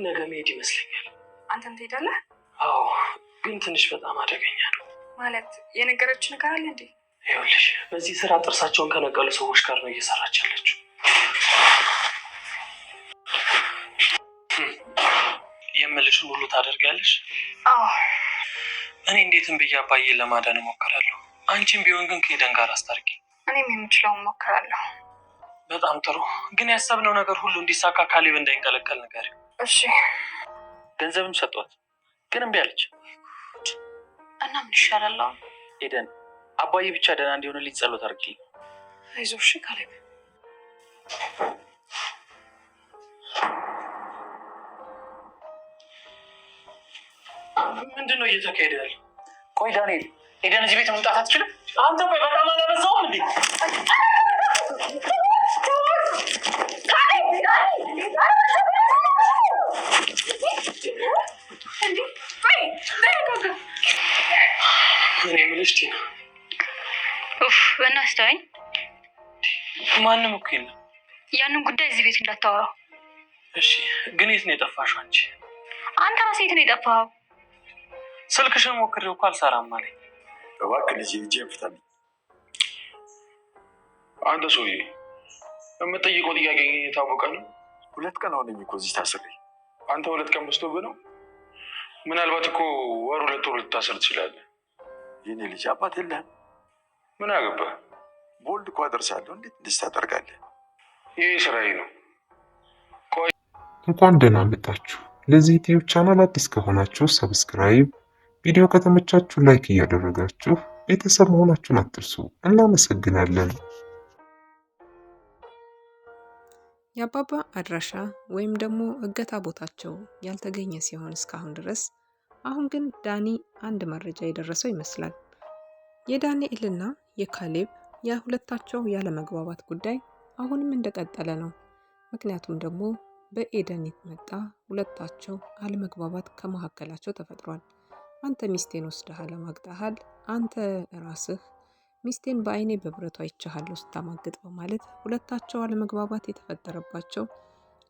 ነገ መሄድ ይመስለኛል። አንተም ትሄዳለህ? አዎ፣ ግን ትንሽ በጣም አደገኛ ነው። ማለት የነገረች ነገር አለ እንዴ? ይኸውልሽ፣ በዚህ ስራ ጥርሳቸውን ከነቀሉ ሰዎች ጋር ነው እየሰራች ያለችው። የምልሽን ሁሉ ታደርጊያለሽ? አዎ። እኔ እንዴትም ብዬ አባዬን ለማዳን እሞክራለሁ። አንቺም ቢሆን ግን ከኤደን ጋር አስታርቂ። እኔም የምችለውን እሞክራለሁ። በጣም ጥሩ። ግን ያሰብነው ነገር ሁሉ እንዲሳካ ካሌብ እንዳይንቀለቀል ንገሪው። እሺ። ገንዘብም ሰጧት፣ ግን እምቢ አለች። እና ምን ይሻላል አሁን? ኤደን፣ አባዬ ብቻ ደህና እንዲሆንልኝ ጸሎት አድርጊ። አይዞሽ ካሌብ። ምንድን ነው እየተካሄደ ያለው? ቆይ ዳንኤል፣ ኤደን እዚህ ቤት መምጣት አትችልም? አንተ ቆይ በጣም አላበዛውም እንዴ? እኔ የምልሽ ቲና፣ በእናትህ ማንም እኮ የለም። ያንን ጉዳይ እዚህ ቤት እንዳታወራው እሺ? ግን የት ነው የጠፋሽው አንቺ? አንተ ራስህ የት ነው የጠፋኸው? ስልክሽን ሞክሬው እኮ አልሰራም አለኝ። እባክህ ልጄ እጄን ፍታልኝ። አንተ ሰውዬ የምጠይቀው ጥያቄ የታወቀ ነው። 2 ቀን ሆነኝ እኮ እዚህ ታስሬ። አንተ 2 ቀን በዝቶብህ ነው። ምናልባት እኮ ወር 2 ወር ልታሰር ትችላለህ። የኔ ልጅ አባት የለህም? ምን አገባህ? ቦልድ እኮ አደርሳለሁ። እንዴት እንደዚህ ታደርጋለህ? ይህ ስራዬ ነው። እንኳን ደህና መጣችሁ። ለዚህ ዩቲዩብ ቻናል አዲስ ከሆናችሁ ሰብስክራይብ፣ ቪዲዮ ከተመቻችሁ ላይክ እያደረጋችሁ ቤተሰብ መሆናችሁን አትርሱ። እናመሰግናለን። የአባባ አድራሻ ወይም ደግሞ እገታ ቦታቸው ያልተገኘ ሲሆን እስካሁን ድረስ፣ አሁን ግን ዳኒ አንድ መረጃ የደረሰው ይመስላል። የዳንኤልና የካሌብ የሁለታቸው ያለመግባባት ጉዳይ አሁንም እንደቀጠለ ነው። ምክንያቱም ደግሞ በኤደን የተመጣ ሁለታቸው አለመግባባት ከመካከላቸው ተፈጥሯል። አንተ ሚስቴን ወስደሃል፣ አማግጠሃል፣ አንተ ራስህ ሚስቴን በአይኔ በብረቱ አይቻለሁ ስታማግጥ በማለት ሁለታቸው አለመግባባት የተፈጠረባቸው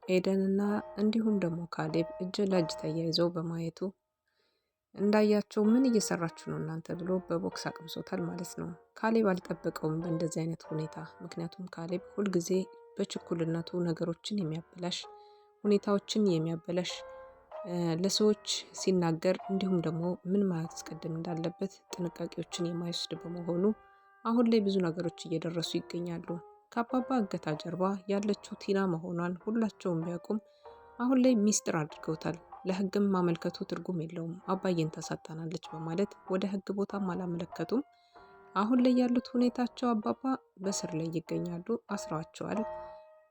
ኤደንና እንዲሁም ደግሞ ካሌብ እጅ ለእጅ ተያይዘው በማየቱ እንዳያቸው ምን እየሰራችሁ ነው እናንተ ብሎ በቦክስ አቅምሶታል ማለት ነው። ካሌብ አልጠበቀውም በእንደዚህ አይነት ሁኔታ። ምክንያቱም ካሌብ ሁልጊዜ በችኩልነቱ ነገሮችን የሚያበላሽ ሁኔታዎችን የሚያበላሽ ለሰዎች ሲናገር እንዲሁም ደግሞ ምን ማስቀደም እንዳለበት ጥንቃቄዎችን የማይወስድ በመሆኑ አሁን ላይ ብዙ ነገሮች እየደረሱ ይገኛሉ። ከአባባ እገታ ጀርባ ያለችው ቲና መሆኗን ሁላቸውም ቢያውቁም አሁን ላይ ሚስጥር አድርገውታል። ለሕግም ማመልከቱ ትርጉም የለውም፣ አባዬን ታሳጣናለች በማለት ወደ ሕግ ቦታም አላመለከቱም። አሁን ላይ ያሉት ሁኔታቸው አባባ በስር ላይ ይገኛሉ። አስረዋቸዋል፣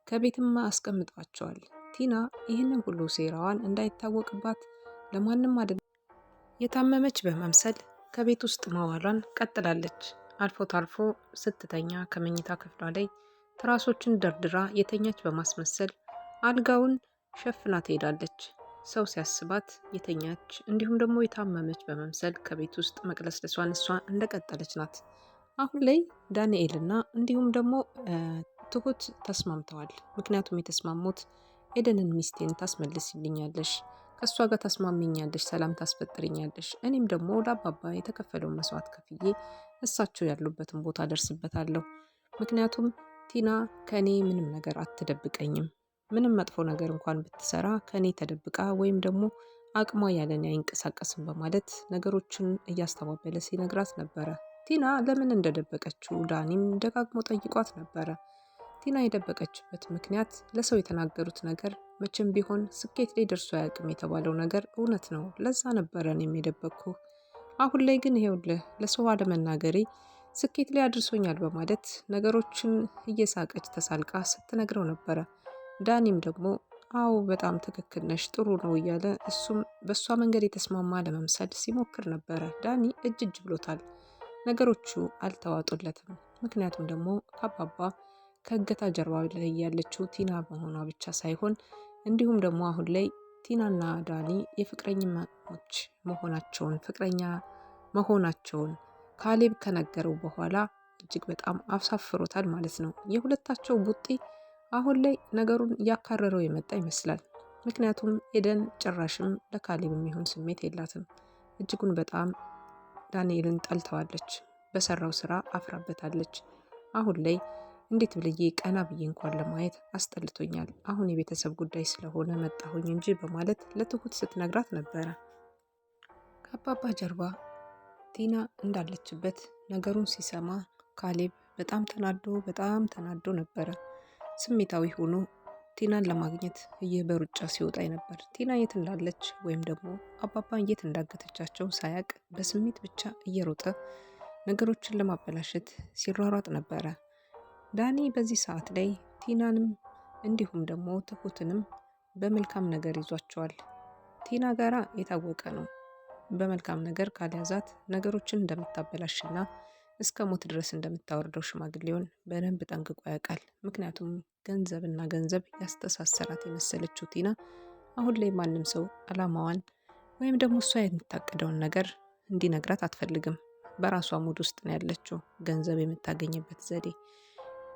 ከቤትም አስቀምጧቸዋል። ቲና ይህንን ሁሉ ሴራዋን እንዳይታወቅባት ለማንም የታመመች በመምሰል ከቤት ውስጥ መዋሏን ቀጥላለች። አልፎ ታልፎ ስትተኛ ከመኝታ ክፍሏ ላይ ትራሶችን ደርድራ የተኛች በማስመሰል አልጋውን ሸፍና ትሄዳለች። ሰው ሲያስባት የተኛች እንዲሁም ደግሞ የታመመች በመምሰል ከቤት ውስጥ መቅለስለሷን እሷ እንደቀጠለች ናት። አሁን ላይ ዳንኤልና እንዲሁም ደግሞ ትሁት ተስማምተዋል። ምክንያቱም የተስማሙት ኤደንን ሚስቴን ታስመልስልኛለሽ፣ ከእሷ ጋር ታስማሚኛለሽ፣ ሰላም ታስፈጥርኛለሽ፣ እኔም ደግሞ ለአባባ የተከፈለውን መስዋዕት ከፍዬ እሳቸው ያሉበትን ቦታ ደርስበታለሁ። ምክንያቱም ቲና ከኔ ምንም ነገር አትደብቀኝም። ምንም መጥፎ ነገር እንኳን ብትሰራ ከኔ ተደብቃ ወይም ደግሞ አቅሟ ያለን አይንቀሳቀስም በማለት ነገሮችን እያስተባበለ ሲነግራት ነበረ። ቲና ለምን እንደደበቀችው ዳኒም ደጋግሞ ጠይቋት ነበረ። ቲና የደበቀችበት ምክንያት ለሰው የተናገሩት ነገር መቼም ቢሆን ስኬት ላይ ደርሶ አያውቅም የተባለው ነገር እውነት ነው። ለዛ ነበረ እኔም የደበቅኩ። አሁን ላይ ግን ይኸውልህ ለሰው አለመናገሬ ስኬት ላይ አድርሶኛል በማለት ነገሮችን እየሳቀች ተሳልቃ ስትነግረው ነበረ። ዳኒም ደግሞ አዎ በጣም ትክክል ነሽ፣ ጥሩ ነው እያለ እሱም በእሷ መንገድ የተስማማ ለመምሰል ሲሞክር ነበረ። ዳኒ እጅ ብሎታል። ነገሮቹ አልተዋጡለትም። ምክንያቱም ደግሞ ከአባባ ከእገታ ጀርባ ላይ ያለችው ቲና መሆኗ ብቻ ሳይሆን እንዲሁም ደግሞ አሁን ላይ ቲናና ዳኒ የፍቅረኛሞች ፍቅረኛ መሆናቸውን ካሌብ ከነገረው በኋላ እጅግ በጣም አሳፍሮታል ማለት ነው። የሁለታቸው ቡጢ አሁን ላይ ነገሩን እያካረረው የመጣ ይመስላል። ምክንያቱም ኤደን ጭራሽም ለካሌብ የሚሆን ስሜት የላትም። እጅጉን በጣም ዳንኤልን ጠልተዋለች። በሰራው ስራ አፍራበታለች። አሁን ላይ እንዴት ብልዬ ቀና ብዬ እንኳን ለማየት አስጠልቶኛል። አሁን የቤተሰብ ጉዳይ ስለሆነ መጣሁኝ እንጂ በማለት ለትሁት ስትነግራት ነበረ። ከአባባ ጀርባ ቲና እንዳለችበት ነገሩን ሲሰማ ካሌብ በጣም ተናዶ ነበረ። ስሜታዊ ሆኖ ቲናን ለማግኘት በሩጫ ሲወጣ ነበር። ቲና የት እንዳለች ወይም ደግሞ አባባን የት እንዳገተቻቸው ሳያቅ በስሜት ብቻ እየሮጠ ነገሮችን ለማበላሸት ሲሯሯጥ ነበረ። ዳኒ በዚህ ሰዓት ላይ ቲናንም እንዲሁም ደግሞ ትሁትንም በመልካም ነገር ይዟቸዋል። ቲና ጋራ የታወቀ ነው። በመልካም ነገር ካልያዛት ነገሮችን እንደምታበላሽና እስከ ሞት ድረስ እንደምታወርደው ሽማግሌውን በደንብ ጠንቅቆ ያውቃል። ምክንያቱም ገንዘብና ገንዘብ ያስተሳሰራት የመሰለችው ቲና አሁን ላይ ማንም ሰው አላማዋን ወይም ደግሞ እሷ የምታቅደውን ነገር እንዲነግራት አትፈልግም። በራሷ ሙድ ውስጥ ነው ያለችው። ገንዘብ የምታገኝበት ዘዴ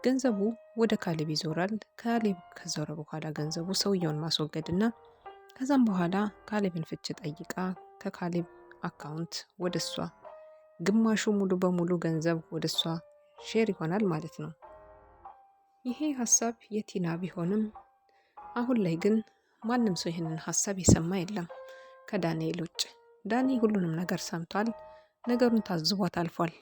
ገንዘቡ ወደ ካሌብ ይዞራል። ካሌብ ከዞረ በኋላ ገንዘቡ ሰውየውን ማስወገድና ከዛም በኋላ ካሌብን ፍች ጠይቃ ከካሌብ አካውንት ወደ እሷ ግማሹ ሙሉ በሙሉ ገንዘብ ወደ እሷ ሼር ይሆናል ማለት ነው። ይሄ ሀሳብ የቲና ቢሆንም አሁን ላይ ግን ማንም ሰው ይህንን ሀሳብ የሰማ የለም ከዳንኤል ውጭ። ዳኒ ሁሉንም ነገር ሰምቷል። ነገሩን ታዝቧት አልፏል።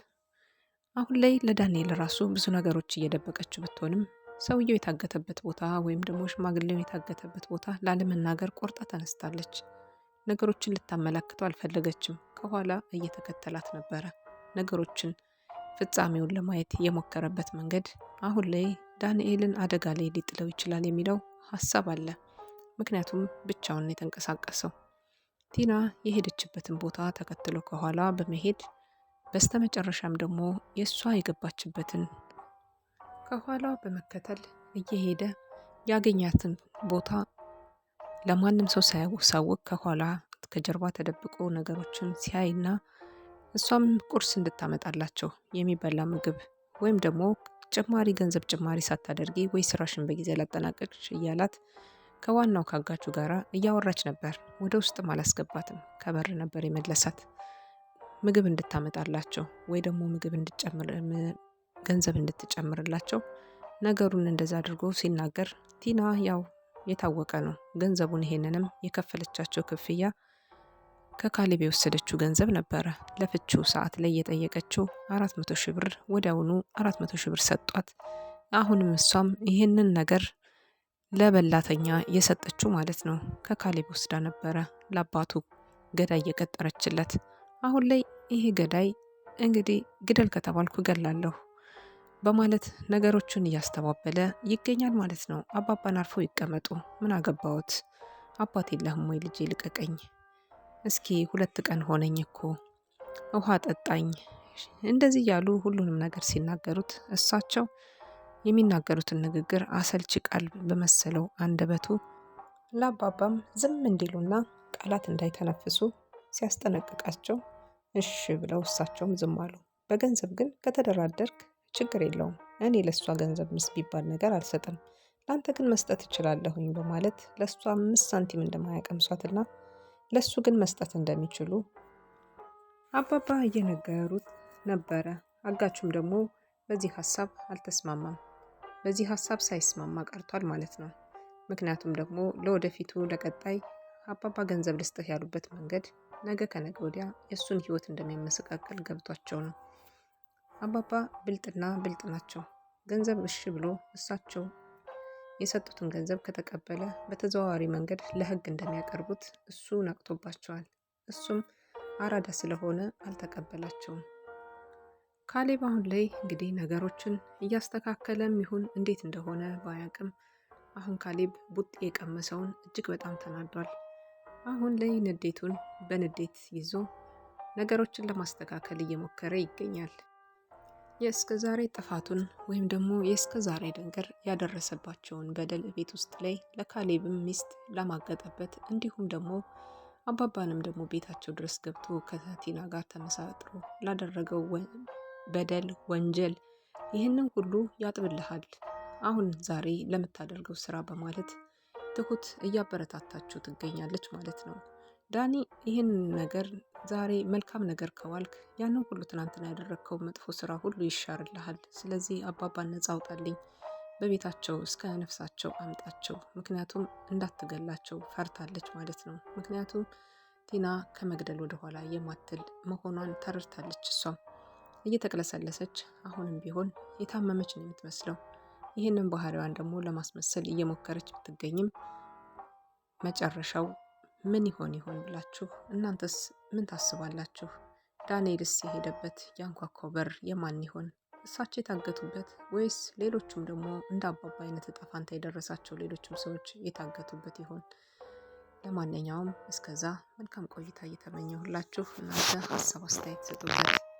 አሁን ላይ ለዳንኤል ራሱ ብዙ ነገሮች እየደበቀችው ብትሆንም ሰውየው የታገተበት ቦታ ወይም ደግሞ ሽማግሌው የታገተበት ቦታ ላለመናገር ቆርጣ ተነስታለች። ነገሮችን ልታመላክተው አልፈለገችም። ከኋላ እየተከተላት ነበረ። ነገሮችን ፍጻሜውን ለማየት የሞከረበት መንገድ አሁን ላይ ዳንኤልን አደጋ ላይ ሊጥለው ይችላል የሚለው ሀሳብ አለ። ምክንያቱም ብቻውን የተንቀሳቀሰው ቲና የሄደችበትን ቦታ ተከትሎ ከኋላ በመሄድ በስተመጨረሻም ደግሞ የእሷ የገባችበትን ከኋላ በመከተል እየሄደ ያገኛትን ቦታ ለማንም ሰው ሳያሳውቅ ከኋላ ከጀርባ ተደብቆ ነገሮችን ሲያይና እሷም ቁርስ እንድታመጣላቸው የሚበላ ምግብ ወይም ደግሞ ጭማሪ ገንዘብ ጭማሪ ሳታደርጊ ወይ ስራሽን በጊዜ ላጠናቀቅሽ እያላት ከዋናው ካጋቹ ጋራ እያወራች ነበር። ወደ ውስጥም አላስገባትም። ከበር ነበር የመለሳት። ምግብ እንድታመጣላቸው ወይ ደግሞ ምግብ ገንዘብ እንድትጨምርላቸው ነገሩን እንደዛ አድርጎ ሲናገር ቲና ያው የታወቀ ነው ገንዘቡን ይሄንንም የከፈለቻቸው ክፍያ ከካሌብ የወሰደችው ገንዘብ ነበረ። ለፍቺው ሰዓት ላይ የጠየቀችው 400 ሺህ ብር ወዲያውኑ 400 ሺህ ብር ሰጧት። አሁንም እሷም ይህንን ነገር ለበላተኛ የሰጠችው ማለት ነው ከካሌብ ወስዳ ነበረ ለአባቱ ገዳይ የቀጠረችለት። አሁን ላይ ይሄ ገዳይ እንግዲህ ግደል ከተባልኩ ገላለሁ በማለት ነገሮችን እያስተባበለ ይገኛል ማለት ነው። አባባን አርፎ ይቀመጡ፣ ምን አገባዎት? አባት የለህም ወይ ልጄ? ልቀቀኝ እስኪ 2 ቀን ሆነኝ እኮ ውሃ ጠጣኝ፣ እንደዚህ ያሉ ሁሉንም ነገር ሲናገሩት እሳቸው የሚናገሩትን ንግግር አሰልቺ ቃል በመሰለው አንደበቱ ለአባባም ዝም እንዲሉና ቃላት እንዳይተነፍሱ ሲያስጠነቅቃቸው እሺ ብለው እሳቸውም ዝም አሉ። በገንዘብ ግን ከተደራደርክ ችግር የለውም፣ እኔ ለእሷ ገንዘብ ቢባል ነገር አልሰጥም፣ ለአንተ ግን መስጠት እችላለሁኝ በማለት ለእሷ 5 ሳንቲም እንደማያቀምሷትና ለሱ ግን መስጠት እንደሚችሉ አባባ እየነገሩት ነበረ። አጋቹም ደግሞ በዚህ ሀሳብ አልተስማማም። በዚህ ሀሳብ ሳይስማማ ቀርቷል ማለት ነው። ምክንያቱም ደግሞ ለወደፊቱ ለቀጣይ አባባ ገንዘብ ልስጥህ ያሉበት መንገድ ነገ ከነገ ወዲያ የእሱን ሕይወት እንደሚያመሰቃቅል ገብቷቸው ነው። አባባ ብልጥና ብልጥ ናቸው። ገንዘብ እሺ ብሎ እሳቸው የሰጡትን ገንዘብ ከተቀበለ በተዘዋዋሪ መንገድ ለሕግ እንደሚያቀርቡት እሱ ነቅቶባቸዋል። እሱም አራዳ ስለሆነ አልተቀበላቸውም። ካሌብ አሁን ላይ እንግዲህ ነገሮችን እያስተካከለም ይሁን እንዴት እንደሆነ ባያቅም አሁን ካሌብ ቡጤ የቀመሰውን እጅግ በጣም ተናዷል። አሁን ላይ ንዴቱን በንዴት ይዞ ነገሮችን ለማስተካከል እየሞከረ ይገኛል። የእስከ ዛሬ ጥፋቱን ወይም ደግሞ የእስከ ዛሬ ነገር ያደረሰባቸውን በደል ቤት ውስጥ ላይ ለካሌብም ሚስት ለማገጠበት እንዲሁም ደግሞ አባባንም ደግሞ ቤታቸው ድረስ ገብቶ ከቲና ጋር ተመሳጥሮ ላደረገው በደል ወንጀል ይህንን ሁሉ ያጥብልሃል አሁን ዛሬ ለምታደርገው ስራ በማለት ትሁት እያበረታታችሁ ትገኛለች ማለት ነው። ዳኒ ይህን ነገር ዛሬ መልካም ነገር ከዋልክ ያንን ሁሉ ትናንትና ያደረግከው መጥፎ ስራ ሁሉ ይሻርልሃል። ስለዚህ አባባን ነጻ አውጣልኝ፣ በቤታቸው እስከ ነፍሳቸው አምጣቸው። ምክንያቱም እንዳትገላቸው ፈርታለች ማለት ነው። ምክንያቱም ቲና ከመግደል ወደኋላ የማትል መሆኗን ተረድታለች። እሷም እየተቅለሰለሰች አሁንም ቢሆን የታመመች ነው የምትመስለው። ይህንን ባህሪዋን ደግሞ ለማስመሰል እየሞከረች ብትገኝም መጨረሻው ምን ይሆን ብላችሁ እናንተስ ምን ታስባላችሁ? ዳንኤልስ የሄደበት ያንኳኳው በር የማን ይሆን? እሳቸው የታገቱበት ወይስ ሌሎቹም ደግሞ እንደ አባባ አይነት እጣ ፋንታ የደረሳቸው ሌሎችም ሰዎች የታገቱበት ይሆን? ለማንኛውም እስከዛ መልካም ቆይታ እየተመኘሁላችሁ እናንተ ሀሳብ አስተያየት ስጡበት።